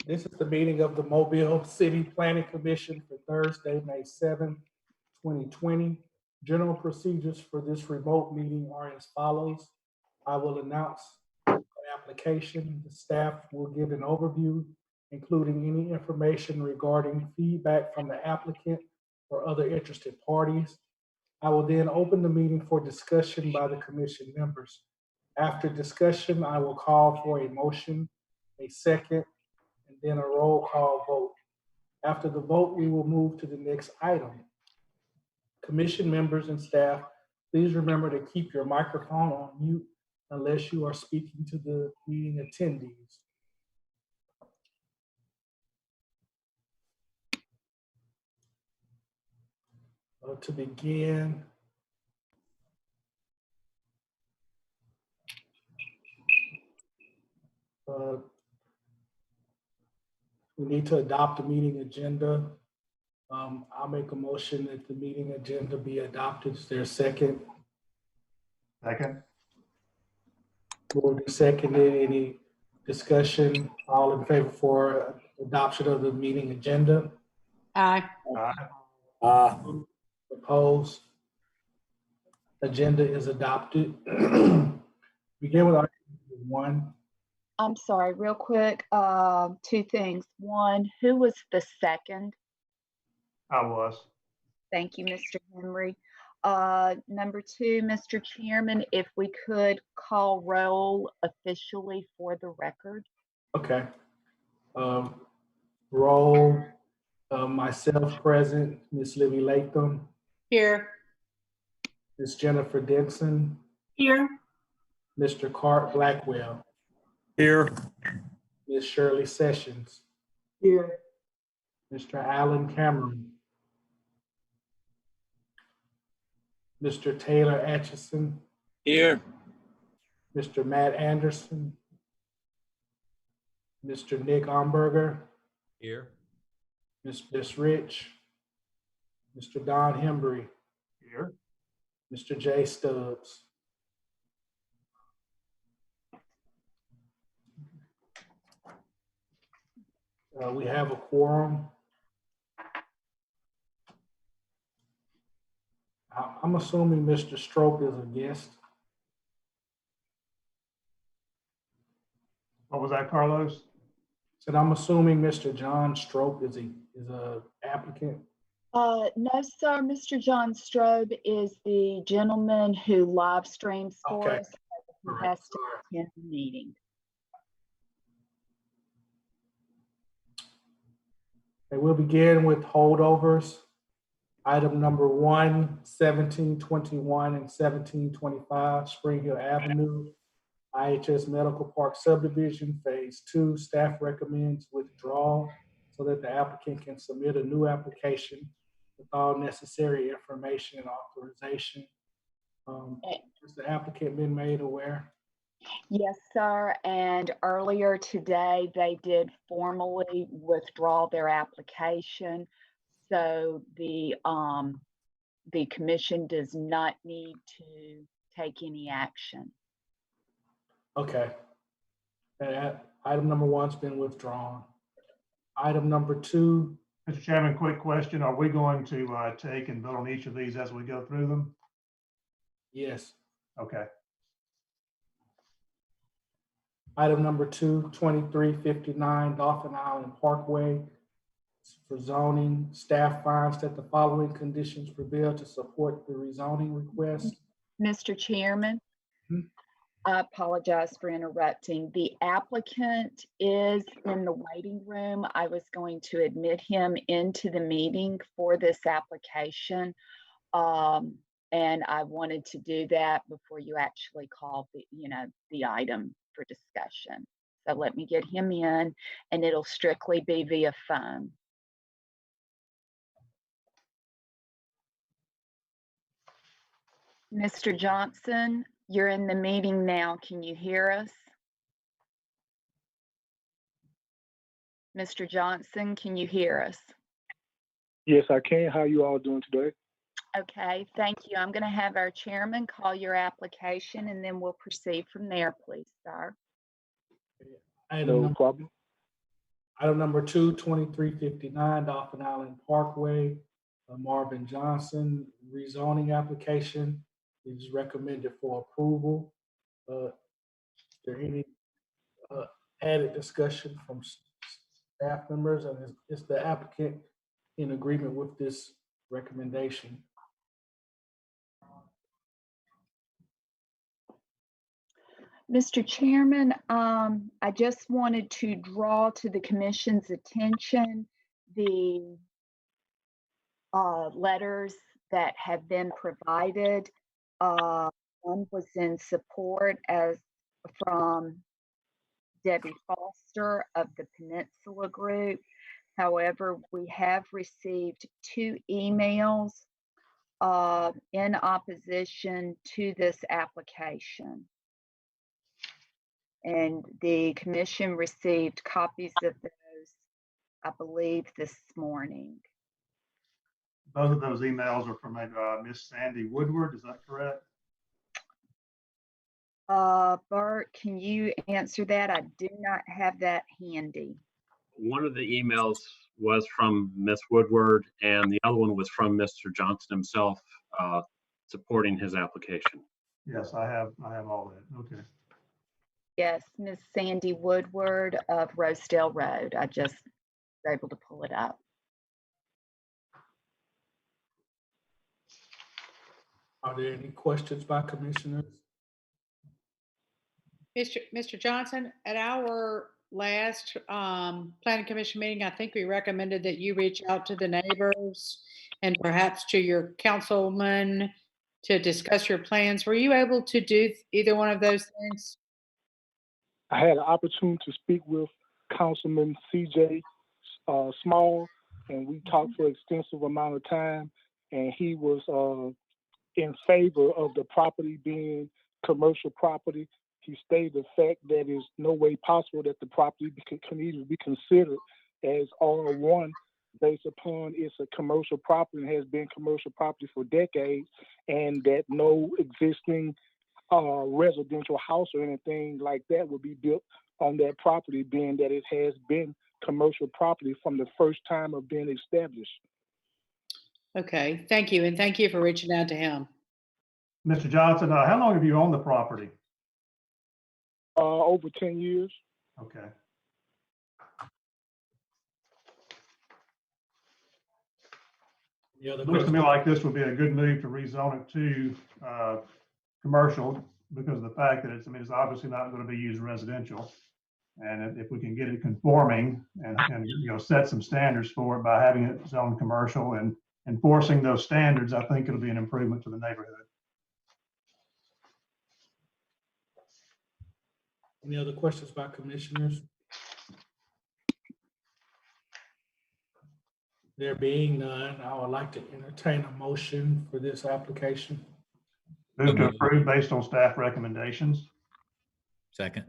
This is the meeting of the Mobile City Planning Commission for Thursday, May 7th, 2020. General procedures for this remote meeting are as follows. I will announce the application. The staff will give an overview, including any information regarding feedback from the applicant or other interested parties. I will then open the meeting for discussion by the commission members. After discussion, I will call for a motion, a second, and then a roll call vote. After the vote, we will move to the next item. Commission members and staff, please remember to keep your microphone on mute unless you are speaking to the meeting attendees. To begin, we need to adopt the meeting agenda. I'll make a motion that the meeting agenda be adopted. Is there a second? Second. Moved and seconded. Any discussion? All in favor for adoption of the meeting agenda? Aye. Opposed? Agenda is adopted. Begin with item 1. I'm sorry, real quick, 2 things. One, who was the second? I was. Thank you, Mr. Henry. Number 2, Mr. Chairman, if we could call roll officially for the record. Okay. Roll. Myself present. Ms. Libby Latham. Here. Ms. Jennifer Denson. Here. Mr. Cart Blackwell. Here. Ms. Shirley Sessions. Here. Mr. Alan Cameron. Mr. Taylor Atchison. Here. Mr. Matt Anderson. Mr. Nick Omberger. Here. Ms. Rich. Mr. Don Hembry. Here. Mr. Jay Stubbs. We have a quorum. I'm assuming Mr. Strope is a guest. What was that, Carlos? Said I'm assuming Mr. John Strope is a applicant. No, sir. Mr. John Strobe is the gentleman who live streams for Okay. us. He All right. has to attend the meeting. Okay, we'll begin with holdovers. Item number 1, 1721 and 1725 Spring Hill Avenue, IHS Medical Park subdivision, phase 2. Staff recommends withdrawal so that the applicant can submit a new application with all necessary information and authorization. Has the applicant been made aware? Yes, sir. And earlier today, they did formally withdraw their application. So the commission does not need to take any action. Okay. Item number 1's been withdrawn. Item number 2, Mr. Chairman, quick question. Are we going to take and vote on each of these as we go through them? yes. Okay. Item number 2, 2359 Dolphin Island Parkway. For zoning, staff finds that the following conditions prevail to support the rezoning request. Mr. Chairman, I apologize for interrupting. The applicant is in the waiting room. I was going to admit him into the meeting for this application. And I wanted to do that before you actually call the item for discussion. So let me get him in, and it'll strictly be via phone. Mr. Johnson, you're in the meeting now. Can you hear us? Mr. Johnson, can you hear us? Yes, I can. How are you all doing today? Okay, thank you. I'm going to have our chairman call your application, and then we'll proceed from there, please, sir. Item No number, problem. Item number 2, 2359 Dolphin Island Parkway, Marvin Johnson rezoning application. It is recommended for approval. Is there any added discussion from staff members, and is the applicant in agreement with this recommendation? Mr. Chairman, I just wanted to draw to the commission's attention the letters that have been provided. One was in support from Debbie Foster of the Peninsula Group. However, we have received 2 emails in opposition to this application. And the commission received copies of those, I believe, this morning. Both of those emails are from Miss Sandy Woodward, is that correct? Bert, can you answer that? I do not have that handy. One of the emails was from Miss Woodward, and the other one was from Mr. Johnson himself, supporting his application. Yes, I have all that, okay. Yes, Miss Sandy Woodward of Rosedale Road. I just was able to pull it up. Are there any questions by commissioners? Mr. Johnson, at our last planning commission meeting, I think we recommended that you reach out to the neighbors and perhaps to your councilman to discuss your plans. Were you able to do either one of those things? I had an opportunity to speak with Councilman CJ Small, and we talked for an extensive amount of time, and he was in favor of the property being commercial property. He stated the fact that there's no way possible that the property can even be considered as R1 based upon it's a commercial property and has been commercial property for decades, and that no existing residential house or anything like that would be built on that property, being that it has been commercial property from the first time of being established. Okay, thank you. And thank you for reaching out to him. Mr. Johnson, how long have you owned the property? Over 10 years. Okay. Any other Looks to me questions? like this would be a good move to rezone it to commercial because of the fact that it's obviously not going to be used residential. And if we can get it conforming and set some standards for it by having it zoned commercial and enforcing those standards, I think it'll be an improvement to the neighborhood. Any other questions by commissioners? There being none, I would like to entertain a motion for this application. Move to approve based on staff recommendations. Second.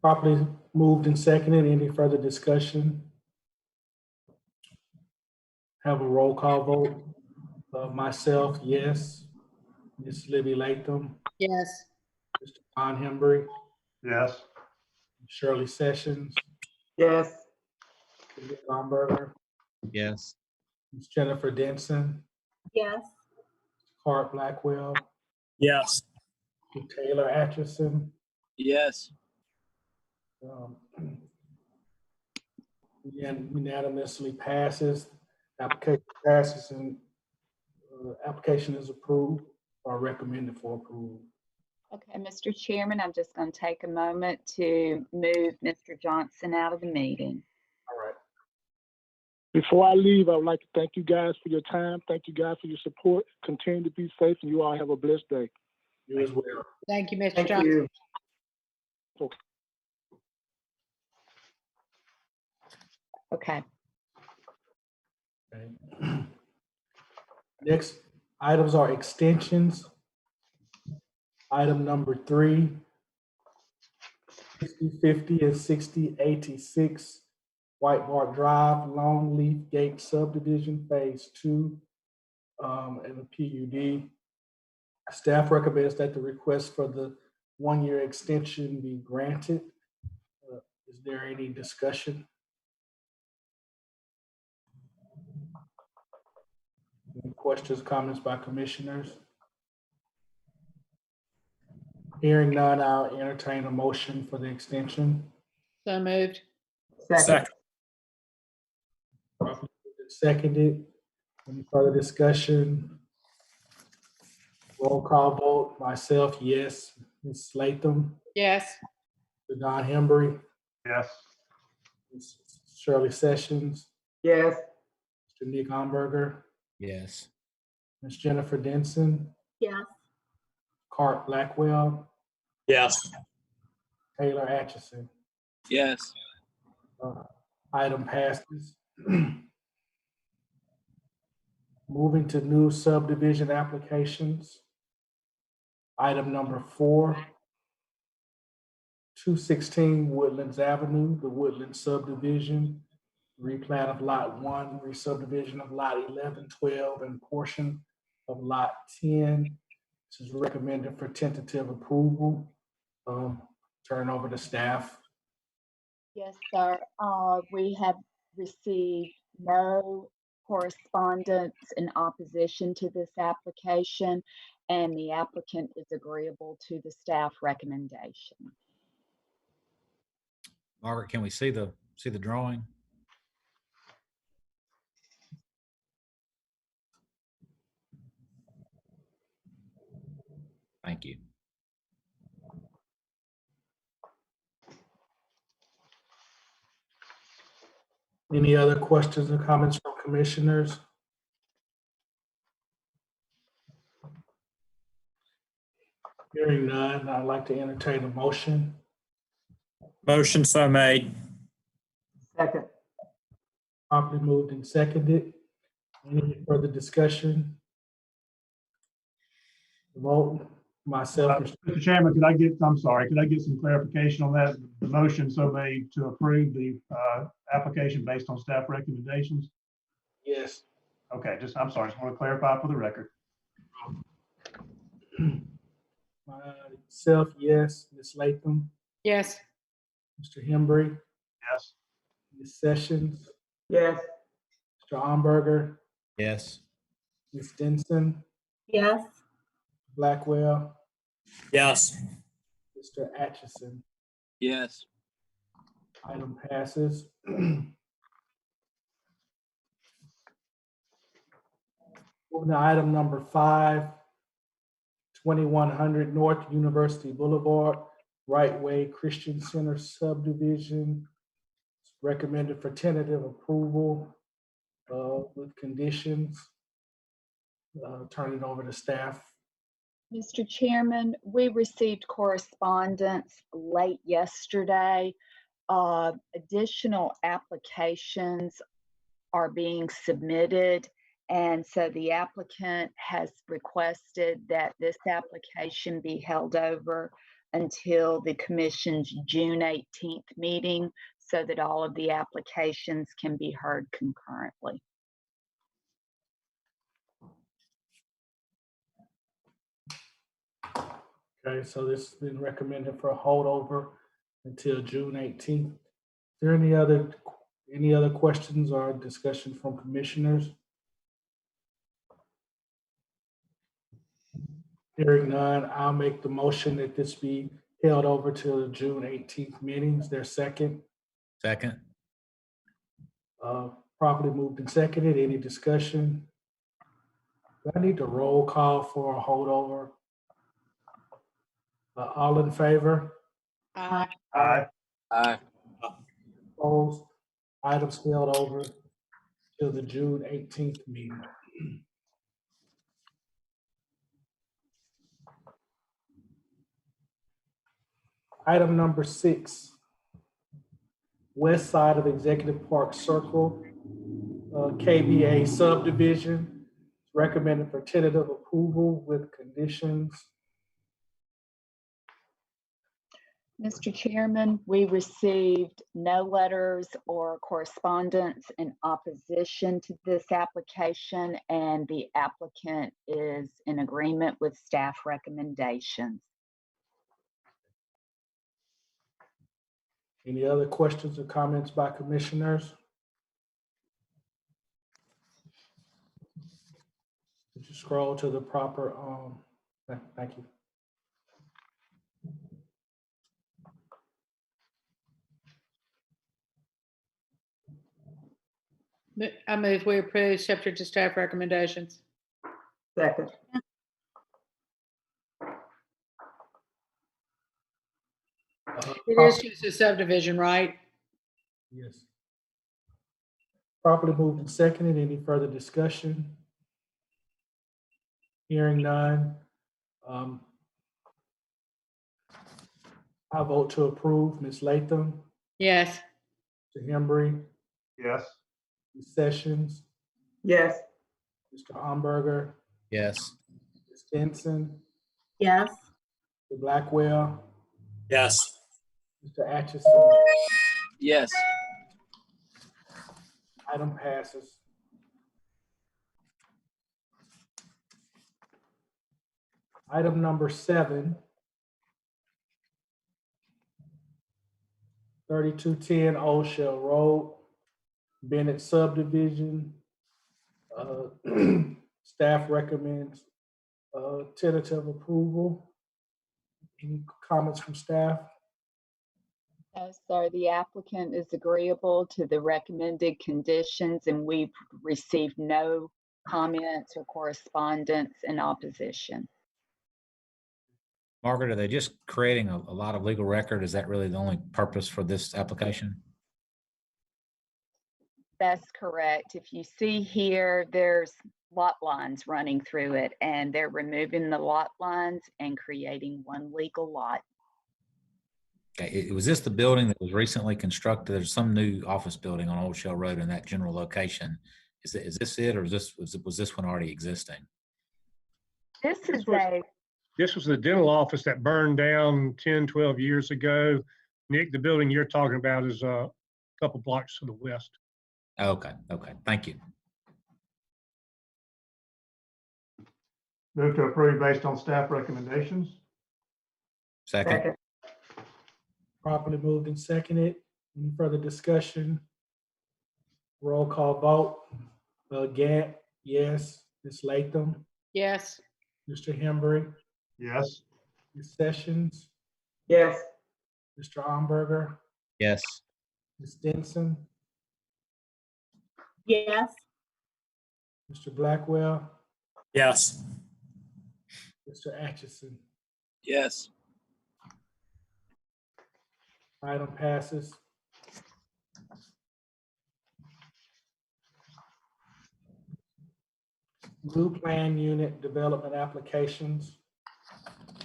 Properly moved and seconded. Any further discussion? Have a roll call vote. Myself, yes. Ms. Libby Latham, Yes. Mr. John Hembry, Yes. Shirley Sessions, Yes. David Baumberger, Yes. Ms. Jennifer Denson, Yes. Clark Blackwell, Yes. Taylor Atchison. Yes. Unanimously passes. Application passes and application is approved or recommended for approval. Okay, Mr. Chairman, I'm just going to take a moment to move Mr. Johnson out of the meeting. All right. Before I leave, I would like to thank you guys for your time. Thank you guys for your support. Continue to be safe, and you all have a blessed day. You as well. Thank you, Mr. Thank Johnson. you. Okay. Okay. Next items are extensions. Item number 3, 6050 and 6086 White Bark Drive, Longleaf Gate Subdivision Phase 2, and a PUD. Staff recommends that the request for the one-year extension be granted. Is there any discussion? Any questions, comments by commissioners? Hearing none, I'll entertain a motion for the extension. So moved. Second. Seconded. Any further discussion? Roll call vote. Myself, yes. Ms. Latham, Yes. Mr. Don Hembry, Yes. Ms. Shirley Sessions, Yes. Mr. Nick Umberger, Yes. Ms. Jennifer Denson, Yes. Cart Blackwell, Yes. Taylor Atchison. Yes. Item passes. Moving to new subdivision applications. Item number 4, 216 Woodlands Avenue, the Woodlands subdivision, replat of Lot 1, re-subdivision of Lot 11, 12, and portion of Lot 10. This is recommended for tentative approval. Turn over to staff. Yes, sir. We have received no correspondence in opposition to this application, and the applicant is agreeable to the staff recommendation. Margaret, can we see the drawing? Thank you. Any other questions or comments from commissioners? Hearing none, I'd like to entertain a motion. Motion so made. Second. Properly moved and seconded. Any further discussion? Vote. Myself, Mr. Chairman, could I get some clarification on that? The motion so made to approve the application based on staff recommendations? yes. Okay, I'm sorry, just want to clarify for the record. Myself, yes. Ms. Latham, Yes. Mr. Hembry, Yes. Ms. Sessions, Yes. Mr. Umberger, Yes. Ms. Denson, Yes. Blackwell, Yes. Mr. Atchison. Yes. Item passes. Moving to item number 5, 2100 North University Boulevard, Right Way Christian Center subdivision. Recommended for tentative approval with conditions. Turn it over to staff. Mr. Chairman, we received correspondence late yesterday. Additional applications are being submitted, and so the applicant has requested that this application be held over until the commission's June 18th meeting so that all of the applications can be heard concurrently. Okay, so this has been recommended for a holdover until June 18th. Is there any other questions or discussion from commissioners? Hearing none, I'll make the motion that this be held over till the June 18th meeting. Is there a second? Second. Properly moved and seconded. Any discussion? Do I need to roll call for a holdover? All in favor? Aye. Aye. Aye. Opposed? Items held over till the June 18th meeting. Item number 6, west side of Executive Park Circle, KBA subdivision. Recommended for tentative approval with conditions. Mr. Chairman, we received no letters or correspondence in opposition to this application, and the applicant is in agreement with staff recommendations. Any other questions or comments by commissioners? Would you scroll to the proper, thank you. I move we approve subject to staff recommendations. Second. It is just a subdivision, right? Yes. Properly moved and seconded. Any further discussion? Hearing none. I vote to approve. Ms. Latham, Yes. Mr. Hembry, Yes. Ms. Sessions, Yes. Mr. Hamburger, Yes. Ms. Denson, Yes. Mr. Blackwell, Yes. Mr. Atchison. Yes. Item passes. Item number 7, 3210 Old Shell Road, Bennett subdivision. Staff recommends tentative approval. Any comments from staff? No, sir, the applicant is agreeable to the recommended conditions, and we've received no comments or correspondence in opposition. Margaret, are they just creating a lot of legal record? Is that really the only purpose for this application? That's correct. If you see here, there's lot lines running through it, and they're removing the lot lines and creating one legal lot. Okay, was this the building that was recently constructed? There's some new office building on Old Shell Road in that general location. Is this it, or was this one already existing? This is This was the dental office that burned down 10, 12 years ago. Nick, the building you're talking about is a couple blocks to the west. Okay, thank you. Move to approve based on staff recommendations. Second. Properly moved and seconded. Any further discussion? Roll call vote. Gant, yes. Ms. Latham, Yes. Mr. Hembry, Yes. Ms. Sessions, Yes. Mr. Amberger, Yes. Ms. Denson, Yes. Mr. Blackwell, Yes. Mr. Atchison. Yes. Item passes. New plan unit development applications.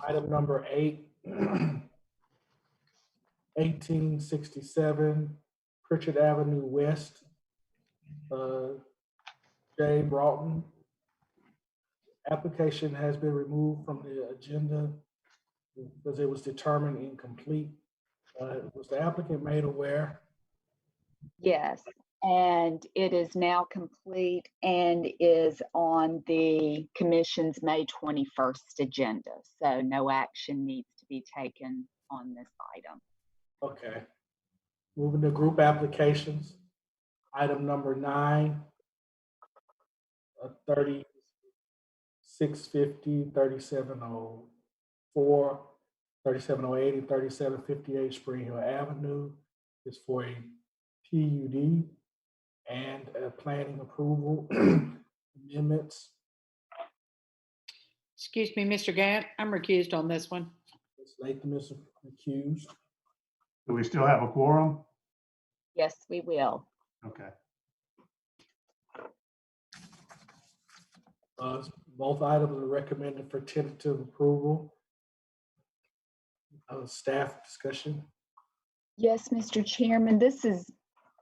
Item number 8, 1867 Pritchard Avenue West. Jay Broughton. Application has been removed from the agenda because it was determined incomplete. Was the applicant made aware? Yes, and it is now complete and is on the commission's May 21st agenda. So no action needs to be taken on this item. Okay. Moving to group applications. Item number 9, 3650, 3704, 3708, and 3758 Spring Hill Avenue is for a PUD and a planning approval amendments. Excuse me, Mr. Gant, I'm recused on this one. Ms. Latham is accused. Do we still have a quorum? Yes, we will. Okay. Both items are recommended for tentative approval. Staff discussion. Yes, Mr. Chairman, this is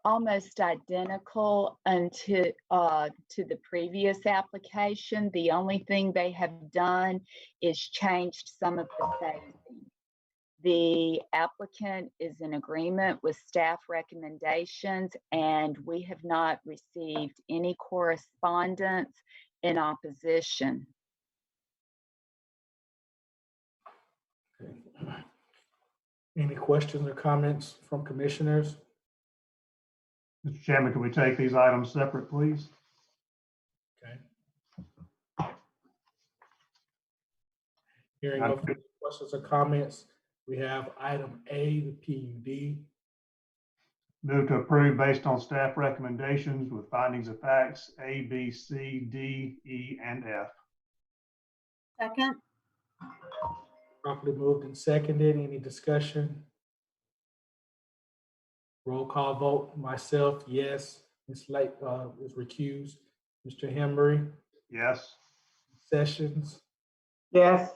almost identical to the previous application. The only thing they have done is changed some of the phasing. The applicant is in agreement with staff recommendations, and we have not received any correspondence in opposition. Okay. Any questions or comments from commissioners? Mr. Chairman, can we take these items separate, please? Okay. Hearing no further questions or comments, we have item A, the PUD. Move to approve based on staff recommendations with findings of facts A, B, C, D, E, and F. Second. Properly moved and seconded. Any discussion? Roll call vote. Myself, yes. Ms. Lake is recused. Mr. Henry, Yes. Sessions, Yes.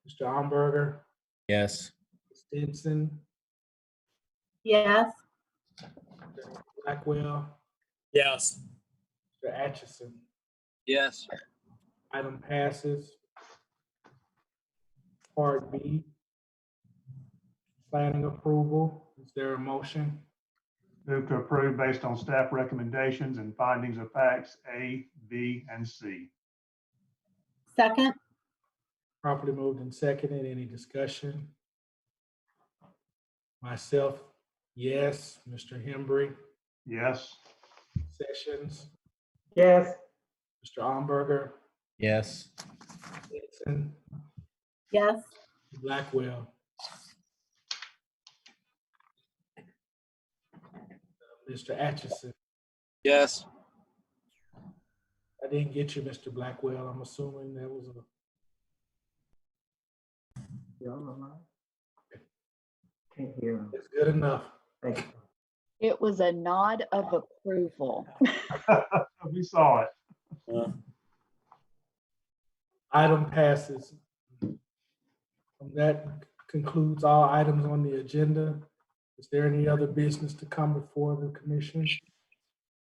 Mr. Umberger, Yes. Ms. Stinson, Yes. Mr. Blackwell, Yes. Mr. Atchison. Yes. Item passes. Part B, planning approval. Is there a motion? Move to approve based on staff recommendations and findings of facts A, B, and C. Second. Properly moved and seconded. Any discussion? Myself, yes. Mr. Hembry, Yes. Sessions, Yes. Mr. Umberger, Yes. Stinson, Yes. Blackwell. Mr. Atchison. Yes. I didn't get you, Mr. Blackwell. I'm assuming that was a. Can't hear him. It's good enough. Thank you. It was a nod of approval. We saw it. Item passes. That concludes all items on the agenda. Is there any other business to come before the commission?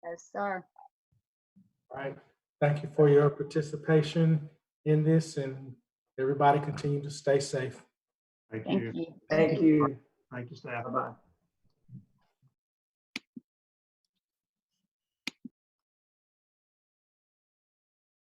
Yes, sir. All right. Thank you for your participation in this, and everybody continue to stay safe. Thank Thank you. you. Thank you. Thank you, staff. Bye-bye.